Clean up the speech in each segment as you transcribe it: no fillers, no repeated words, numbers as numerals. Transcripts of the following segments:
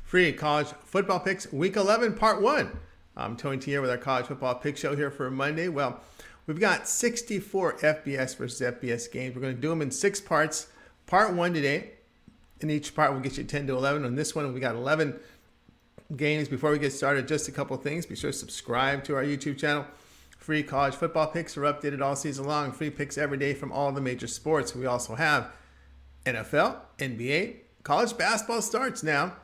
Free college football picks, week 11, part 1. I'm Tony T here with our college football pick show here for Monday. Well, we've got 64 FBS versus FBS games. We're going to do them in 6 parts. Part 1 today. In each part, we'll get you 10 to 11. On this one, we got 11 games. Before we get started, just a couple things. Be sure to subscribe to our YouTube channel. Free college football picks are updated all season long. Free picks every day from all the major sports. We also have NFL, NBA, college basketball starts now,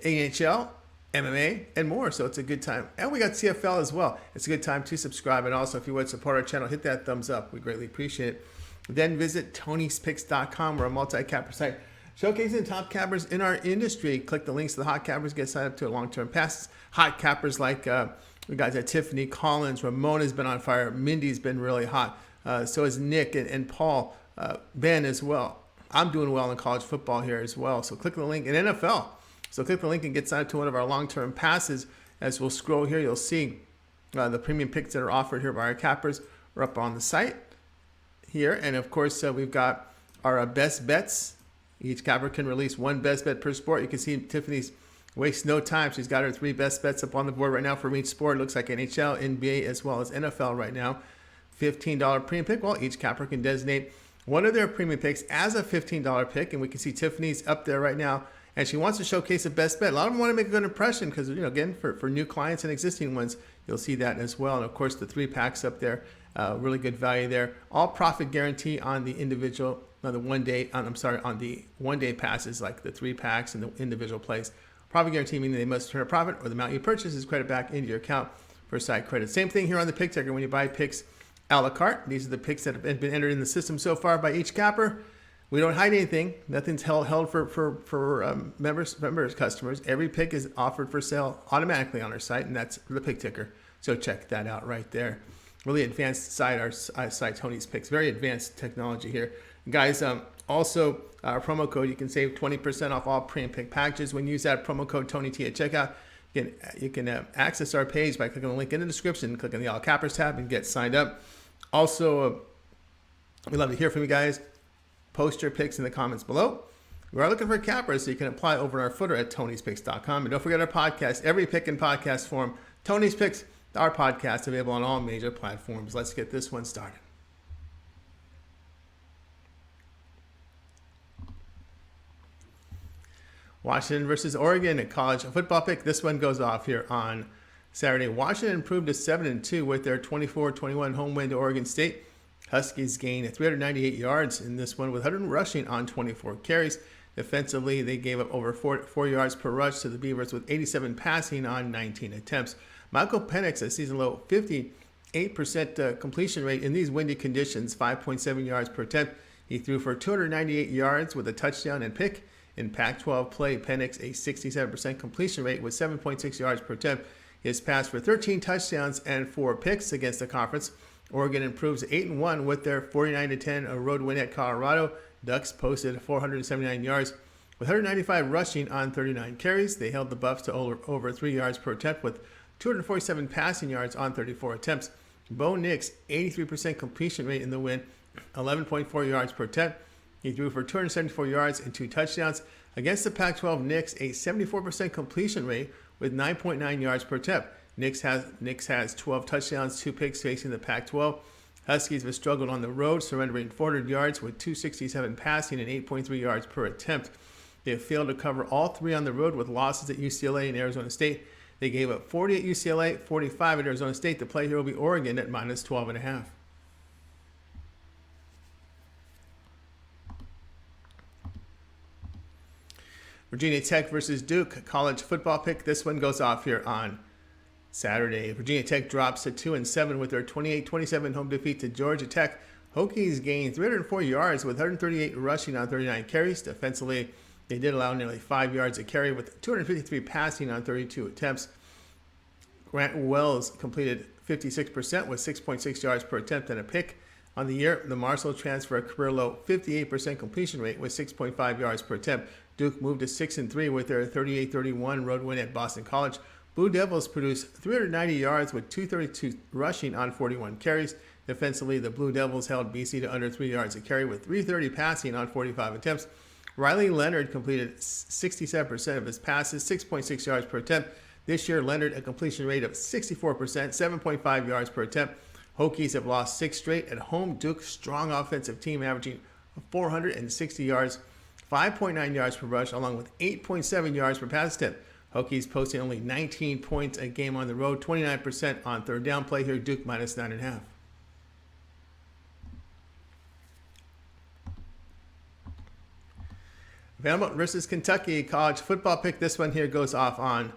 NHL, MMA, and more. So it's a good time. And we got CFL as well. It's a good time to subscribe. And also, if you would support our channel, hit that thumbs up. We greatly appreciate it. Then visit Tony'sPicks.com. We're a multi-capper site showcasing top cappers in our industry. Click the links to the hot cappers. Get signed up to long-term passes. Hot cappers like we guys at Tiffany Collins. Ramona's been on fire. Mindy's been really hot. So is Nick and Paul. Ben as well. I'm doing well in college football here as well. So click the link in NFL. So click the link and get signed up to one of our long-term passes. As we'll scroll here, you'll see the premium picks that are offered here by our cappers are up on the site here. And of course, we've got our best bets. Each capper can release one best bet per sport. You can see Tiffany's wastes no time. She's got her 3 best bets up on the board right now for each sport. It looks like NHL, NBA, as well as NFL right now. $15 premium pick. Well, each capper can designate one of their premium picks as a $15 pick. And we can see Tiffany's up there right now. And she wants to showcase a best bet. A lot of them want to make a good impression because, again, for new clients and existing ones, you'll see that as well. And, of course, the 3 packs up there, really good value there. All profit guarantee on the individual, on the one-day passes, like the 3 packs and the individual plays. Profit guarantee meaning they must turn a profit or the amount you purchase is credit back into your account for side credit. Same thing here on the pick ticker when you buy picks a la carte. These are the picks that have been entered in the system so far by each capper. We don't hide anything. Nothing's held for members, customers. Every pick is offered for sale automatically on our site, and that's the pick ticker. So check that out right there. Really advanced site, our site, Tony's Picks. Very advanced technology here. Guys, also our promo code, you can save 20% off all premium pick packages when you use that promo code TonyT at checkout. You can access our page by clicking the link in the description, click on the All Cappers tab, and get signed up. Also, we'd love to hear from you guys. Post your picks in the comments below. We are looking for cappers, so you can apply over our footer at Tony'sPicks.com. And don't forget our podcast, every pick in podcast form. Tony's Picks, our podcast, available on all major platforms. Let's get this one started. Washington versus Oregon, a college football pick. This one goes off here on Saturday. Washington improved to 7-2 with their 24-21 home win to Oregon State. Huskies gained 398 yards in this one with 100 rushing on 24 carries. Defensively, they gave up over 4 yards per rush to the Beavers with 87 passing on 19 attempts. Michael Penix, a season low 58% completion rate in these windy conditions, 5.7 yards per attempt. He threw for 298 yards with a touchdown and pick. In Pac-12 play, Penix, a 67% completion rate with 7.6 yards per attempt. His pass for 13 touchdowns and 4 picks against the conference. Oregon improves 8-1 with their 49-10 road win at Colorado. Ducks posted 479 yards with 195 rushing on 39 carries. They held the Buffs to over 3 yards per attempt with 247 passing yards on 34 attempts. Bo Nix, 83% completion rate in the win, 11.4 yards per attempt. He threw for 274 yards and 2 touchdowns. Against the Pac-12, Nix, a 74% completion rate with 9.9 yards per attempt. Nix has 12 touchdowns, 2 picks facing the Pac-12. Huskies have struggled on the road, surrendering 400 yards with 267 passing and 8.3 yards per attempt. They have failed to cover all 3 on the road with losses at UCLA and Arizona State. They gave up 40 at UCLA, 45 at Arizona State. The play here will be Oregon at minus 12.5. Virginia Tech versus Duke, college football pick. This one goes off here on Saturday. Virginia Tech drops to 2-7 with their 28-27 home defeat to Georgia Tech. Hokies gained 304 yards with 138 rushing on 39 carries. Defensively, they did allow nearly 5 yards a carry with 253 passing on 32 attempts. Grant Wells completed 56% with 6.6 yards per attempt and a pick. On the year, the Marshall transfer a career low 58% completion rate with 6.5 yards per attempt. Duke moved to 6-3 with their 38-31 road win at Boston College. Blue Devils produced 390 yards with 232 rushing on 41 carries. Defensively, the Blue Devils held BC to under 3 yards a carry with 330 passing on 45 attempts. Riley Leonard completed 67% of his passes, 6.6 yards per attempt. This year, Leonard a completion rate of 64%, 7.5 yards per attempt. Hokies have lost 6 straight at home. Duke's strong offensive team averaging 460 yards, 5.9 yards per rush, along with 8.7 yards per pass attempt. Hokies posting only 19 points a game on the road, 29% on third down play here. Duke minus 9.5. Vanderbilt versus Kentucky college football pick. This one here goes off on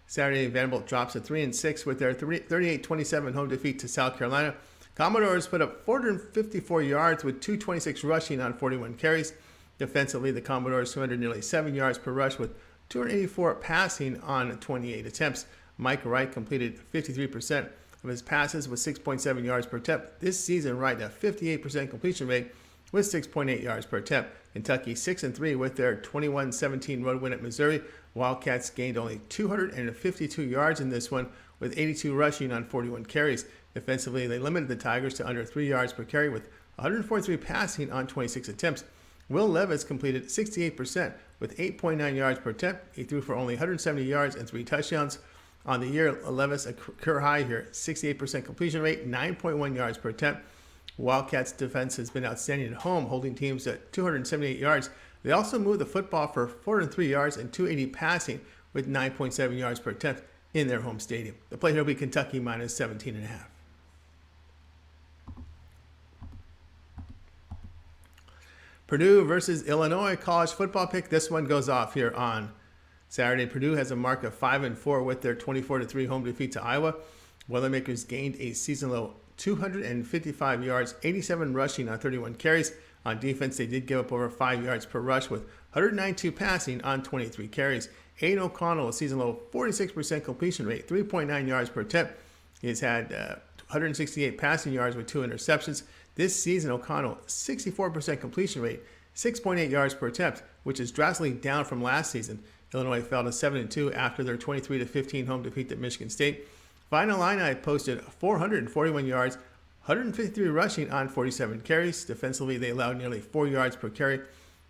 Saturday. Vanderbilt drops to 3-6 with their 38-27 home defeat to South Carolina. Commodores put up 454 yards with 226 rushing on 41 carries. Defensively, the Commodores surrendered nearly 7 yards per rush with 284 passing on 28 attempts. Mike Wright completed 53% of his passes with 6.7 yards per attempt. This season, Wright a 58% completion rate with 6.8 yards per attempt. Kentucky 6-3 with their 21-17 road win at Missouri. Wildcats gained only 252 yards in this one with 82 rushing on 41 carries. Defensively, they limited the Tigers to under 3 yards per carry with 143 passing on 26 attempts. Will Levis completed 68% with 8.9 yards per attempt. He threw for only 170 yards and 3 touchdowns. On the year, Levis a career high here, 68% completion rate, 9.1 yards per attempt. Wildcats defense has been outstanding at home, holding teams at 278 yards. They also moved the football for 403 yards and 280 passing with 9.7 yards per attempt in their home stadium. The play here will be Kentucky minus 17.5. Purdue versus Illinois college football pick. This one goes off here on Saturday. Purdue has a mark of 5-4 with their 24-3 home defeat to Iowa. Boilermakers gained a season low 255 yards, 87 rushing on 31 carries. On defense, they did give up over 5 yards per rush with 192 passing on 23 carries. Aiden O'Connell, a season low 46% completion rate, 3.9 yards per attempt. He's had 168 passing yards with 2 interceptions. This season, O'Connell, 64% completion rate, 6.8 yards per attempt, which is drastically down from last season. Illinois fell to 7-2 after their 23-15 home defeat at Michigan State. Final Illini posted 441 yards, 153 rushing on 47 carries. Defensively, they allowed nearly 4 yards per carry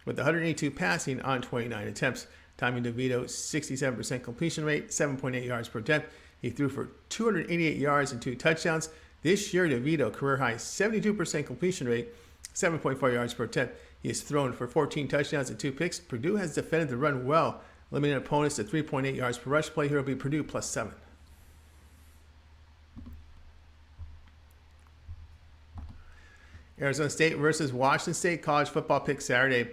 with 182 passing on 29 attempts. Tommy DeVito's 67% completion rate, 7.8 yards per attempt. He threw for 288 yards and 2 touchdowns. This year, DeVito, career high 72% completion rate, 7.4 yards per attempt. He has thrown for 14 touchdowns and 2 picks. Purdue has defended the run well, limiting opponents to 3.8 yards per rush. Play here will be Purdue plus 7. Arizona State versus Washington State college football pick Saturday.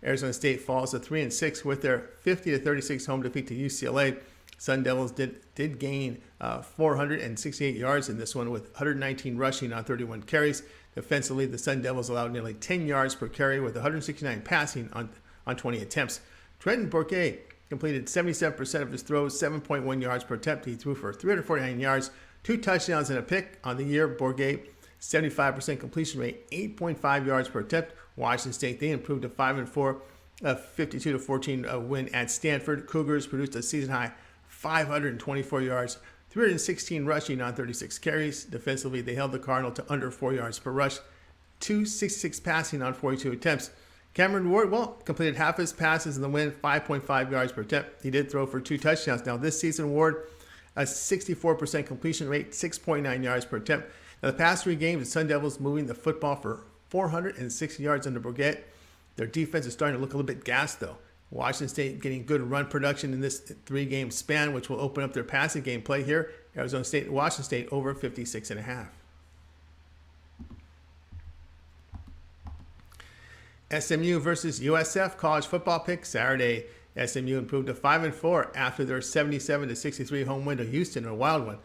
Arizona State falls to 3-6 with their 50-36 home defeat to UCLA. Sun Devils did gain 468 yards in this one with 119 rushing on 31 carries. Defensively, the Sun Devils allowed nearly 10 yards per carry with 169 passing on 20 attempts. Trenton Bourguet completed 77% of his throws, 7.1 yards per attempt. He threw for 349 yards, 2 touchdowns and a pick. On the year, Bourguet 75% completion rate, 8.5 yards per attempt. Washington State, they improved to 5-4, a 52-14 win at Stanford. Cougars produced a season-high 524 yards, 316 rushing on 36 carries. Defensively, they held the Cardinal to under 4 yards per rush, 266 passing on 42 attempts. Cameron Ward, completed half his passes in the win, 5.5 yards per attempt. He did throw for 2 touchdowns. Now, this season, Ward, a 64% completion rate, 6.9 yards per attempt. Now, the past 3 games, the Sun Devils moving the football for 460 yards under Bourguet. Their defense is starting to look a little bit gassed, though. Washington State getting good run production in this 3-game span, which will open up their passing game play here. Arizona State and Washington State over 56.5. SMU versus USF college football pick Saturday. SMU improved to 5-4 after their 77-63 home win to Houston, a wild one.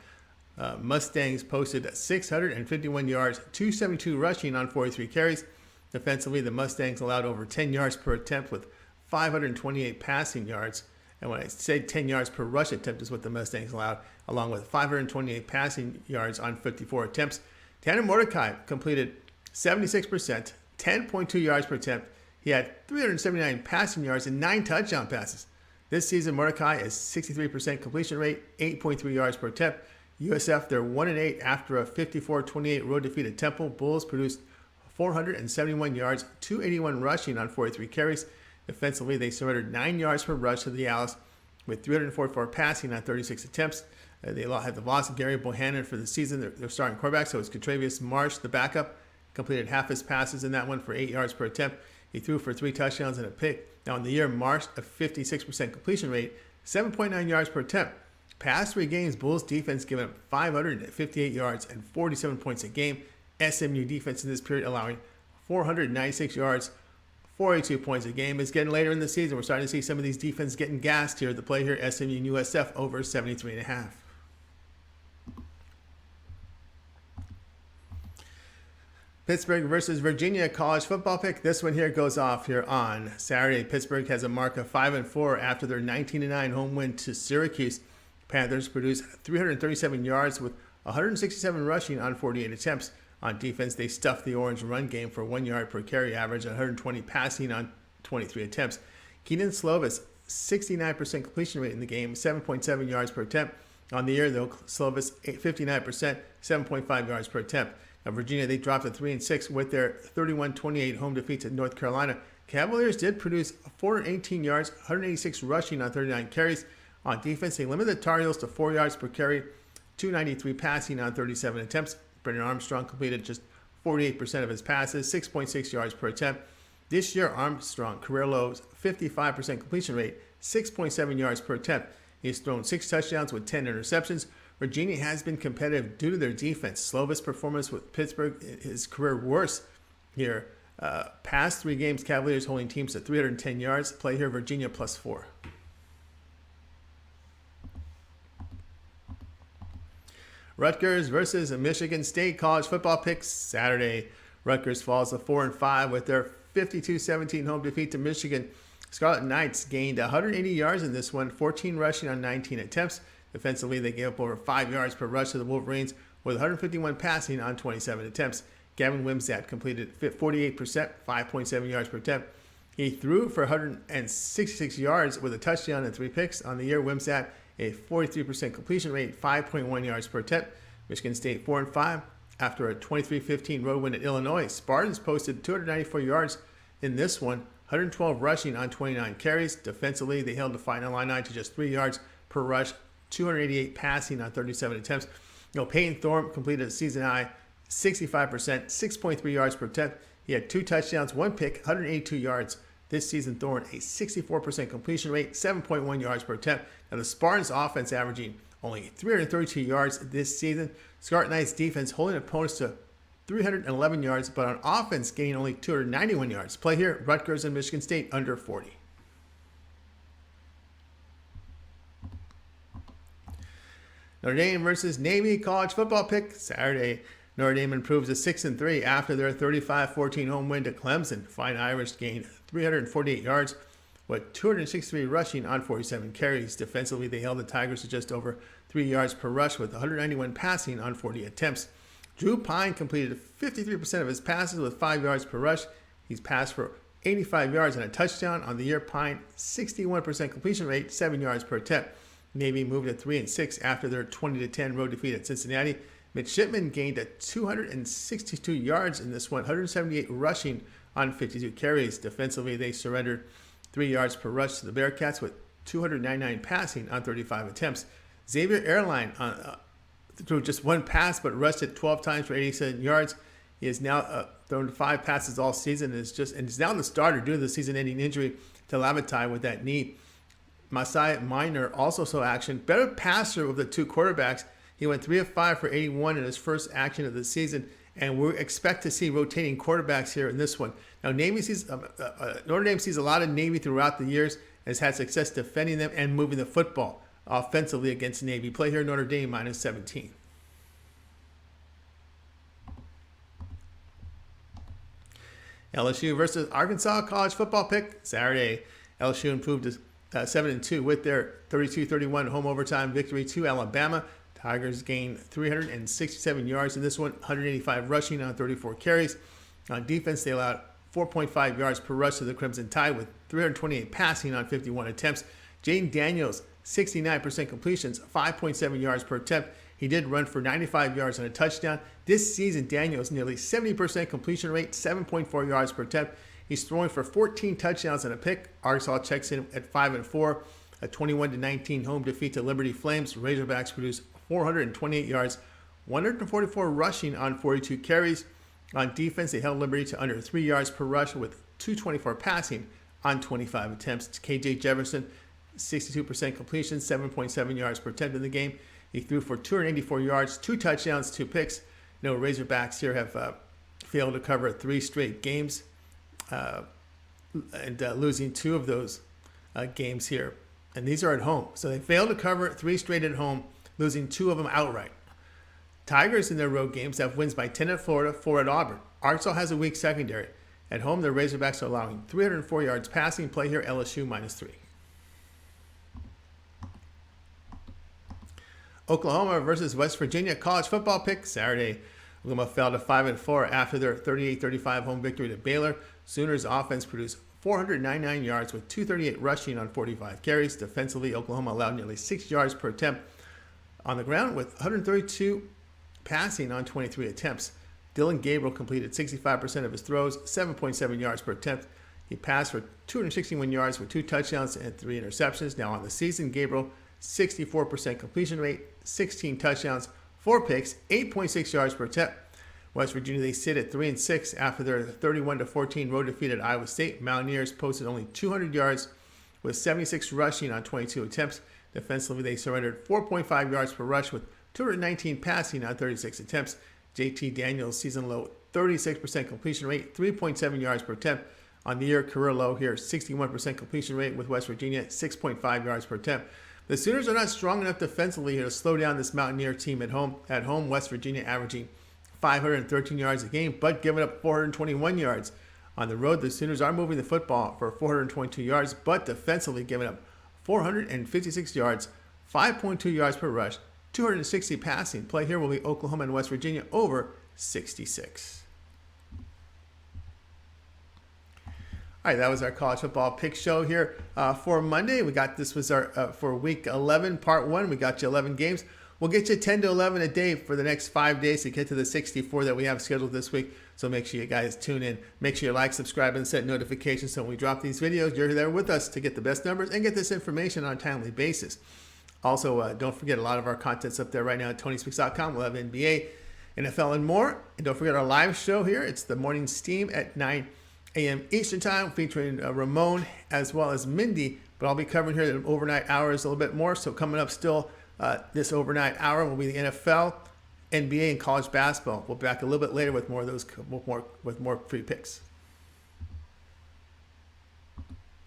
Mustangs posted 651 yards, 272 rushing on 43 carries. Defensively, the Mustangs allowed over 10 yards per attempt with 528 passing yards. And when I say 10 yards per rush attempt is what the Mustangs allowed, along with 528 passing yards on 54 attempts. Tanner Mordecai completed 76%, 10.2 yards per attempt. He had 379 passing yards and 9 touchdown passes. This season, Mordecai is 63% completion rate, 8.3 yards per attempt. USF, they're 1-8 after a 54-28 road defeat at Temple. Bulls produced 471 yards, 281 rushing on 43 carries. Defensively, they surrendered 9 yards per rush to the Owls with 344 passing on 36 attempts. They had the loss of Gary Bohannon for the season. Their starting quarterback, so it's Contravious Marsh, the backup, completed half his passes in that one for 8 yards per attempt. He threw for 3 touchdowns and a pick. Now in the year, Marsh, a 56% completion rate, 7.9 yards per attempt. Past 3 games, Bulls defense giving up 558 yards and 47 points a game. SMU defense in this period allowing 496 yards, 42 points a game. It's getting later in the season. We're starting to see some of these defenses getting gassed here. The play here, SMU and USF over 73.5. Pittsburgh versus Virginia college football pick. This one here goes off here on Saturday. Pittsburgh has a mark of 5-4 after their 19-9 home win to Syracuse. Panthers produced 337 yards with 167 rushing on 48 attempts. On defense, they stuffed the Orange run game for 1 yard per carry average, 120 passing on 23 attempts. Keaton Slovis, 69% completion rate in the game, 7.7 yards per attempt. On the year, though, Slovis, 59%, 7.5 yards per attempt. Now, Virginia, they dropped to 3-6 with their 31-28 home defeat to North Carolina. Cavaliers did produce 418 yards, 186 rushing on 39 carries. On defense, they limited the Tar Heels to 4 yards per carry, 293 passing on 37 attempts. Brendan Armstrong completed just 48% of his passes, 6.6 yards per attempt. This year, Armstrong, career lows, 55% completion rate, 6.7 yards per attempt. He's thrown 6 touchdowns with 10 interceptions. Virginia has been competitive due to their defense. Slovis' performance with Pittsburgh, his career worst here. Past 3 games, Cavaliers holding teams to 310 yards. Play here, Virginia +4. Rutgers versus Michigan State college football picks Saturday. Rutgers falls to 4-5 with their 52-17 home defeat to Michigan. Scarlet Knights gained 180 yards in this one, 14 rushing on 19 attempts. Defensively, they gave up over 5 yards per rush to the Wolverines with 151 passing on 27 attempts. Gavin Wimsatt completed 48%, 5.7 yards per attempt. He threw for 166 yards with a touchdown and 3 picks. On the year, Wimsatt, a 43% completion rate, 5.1 yards per attempt. Michigan State 4-5 after a 23-15 road win at Illinois. Spartans posted 294 yards in this one, 112 rushing on 29 carries. Defensively, they held the Fighting Illini to just 3 yards per rush, 288 passing on 37 attempts. Peyton Thorne completed a season high 65%, 6.3 yards per attempt. He had 2 touchdowns, 1 pick, 182 yards. This season, Thorne, a 64% completion rate, 7.1 yards per attempt. Now, the Spartans' offense averaging only 332 yards this season. Scarlet Knights' defense holding opponents to 311 yards, but on offense, gaining only 291 yards. Play here, Rutgers and Michigan State under 40. Notre Dame versus Navy college football pick Saturday. Notre Dame improves to 6-3 after their 35-14 home win to Clemson. Fighting Irish gained 348 yards with 263 rushing on 47 carries. Defensively, they held the Tigers to just over 3 yards per rush with 191 passing on 40 attempts. Drew Pine completed 53% of his passes with 5 yards per rush. He's passed for 85 yards and a touchdown. On the year, Pine, 61% completion rate, 7 yards per attempt. Navy moved to 3-6 after their 20-10 road defeat at Cincinnati. Midshipmen gained 262 yards in this one, 178 rushing on 52 carries. Defensively, they surrendered 3 yards per rush to the Bearcats with 299 passing on 35 attempts. Xavier Airline threw just 1 pass but rushed it 12 times for 87 yards. He has now thrown 5 passes all season and is now the starter due to the season-ending injury to Lavatai with that knee. Masai Minor also saw action. Better passer of the 2 quarterbacks. He went 3 of 5 for 81 in his first action of the season, and we expect to see rotating quarterbacks here in this one. Now, Notre Dame sees a lot of Navy throughout the years and has had success defending them and moving the football offensively against Navy. Play here, Notre Dame -17. LSU versus Arkansas college football pick Saturday. LSU improved to 7-2 with their 32-31 home overtime victory to Alabama. Tigers gained 367 yards in this one, 185 rushing on 34 carries. On defense, they allowed 4.5 yards per rush to the Crimson Tide with 328 passing on 51 attempts. Jaden Daniels, 69% completions, 5.7 yards per attempt. He did run for 95 yards and a touchdown. This season, Daniels nearly 70% completion rate, 7.4 yards per attempt. He's throwing for 14 touchdowns and a pick. Arkansas checks in at 5-4. A 21-19 home defeat to Liberty Flames. Razorbacks produced 428 yards, 144 rushing on 42 carries. On defense, they held Liberty to under 3 yards per rush with 224 passing on 25 attempts. KJ Jefferson, 62% completion, 7.7 yards per attempt in the game. He threw for 284 yards, 2 touchdowns, 2 picks. Razorbacks here have failed to cover 3 straight games and losing 2 of those games here. And these are at home. So they failed to cover 3 straight at home, losing 2 of them outright. Tigers in their road games have wins by 10 at Florida, 4 at Auburn. Arkansas has a weak secondary. At home, the Razorbacks are allowing 304 yards passing. Play here, LSU -3. Oklahoma versus West Virginia college football pick Saturday. Oklahoma fell to 5-4 after their 38-35 home victory to Baylor. Sooners offense produced 499 yards with 238 rushing on 45 carries. Defensively, Oklahoma allowed nearly 6 yards per attempt on the ground with 132 passing on 23 attempts. Dylan Gabriel completed 65% of his throws, 7.7 yards per attempt. He passed for 261 yards with 2 touchdowns and 3 interceptions. Now on the season, Gabriel, 64% completion rate, 16 touchdowns, 4 picks, 8.6 yards per attempt. West Virginia, they sit at 3-6 after their 31-14 road defeat at Iowa State. Mountaineers posted only 200 yards with 76 rushing on 22 attempts. Defensively, they surrendered 4.5 yards per rush with 219 passing on 36 attempts. JT Daniels, season low, 36% completion rate, 3.7 yards per attempt. On the year, career low here, 61% completion rate with West Virginia, 6.5 yards per attempt. The Sooners are not strong enough defensively here to slow down this Mountaineer team at home. At home, West Virginia averaging 513 yards a game, but giving up 421 yards. On the road, the Sooners are moving the football for 422 yards, but defensively giving up 456 yards, 5.2 yards per rush, 260 passing. Play here will be Oklahoma and West Virginia over 66. All right, that was our college football pick show here for Monday. This was our for week 11, part 1. We got you 11 games. We'll get you 10 to 11 a day for the next 5 days to get to the 64 that we have scheduled this week. So make sure you guys tune in. Make sure you like, subscribe, and set notifications so when we drop these videos, you're there with us to get the best numbers and get this information on a timely basis. Also, don't forget a lot of our content's up there right now at TonySpeaks.com. We'll have NBA, NFL, and more. And don't forget our live show here. It's the Morning Steam at 9 a.m. Eastern Time, featuring Ramon as well as Mindy. But I'll be covering here the overnight hours a little bit more. So coming up still this overnight hour will be the NFL, NBA, and college basketball. We'll be back a little bit later with more of those, with more free picks.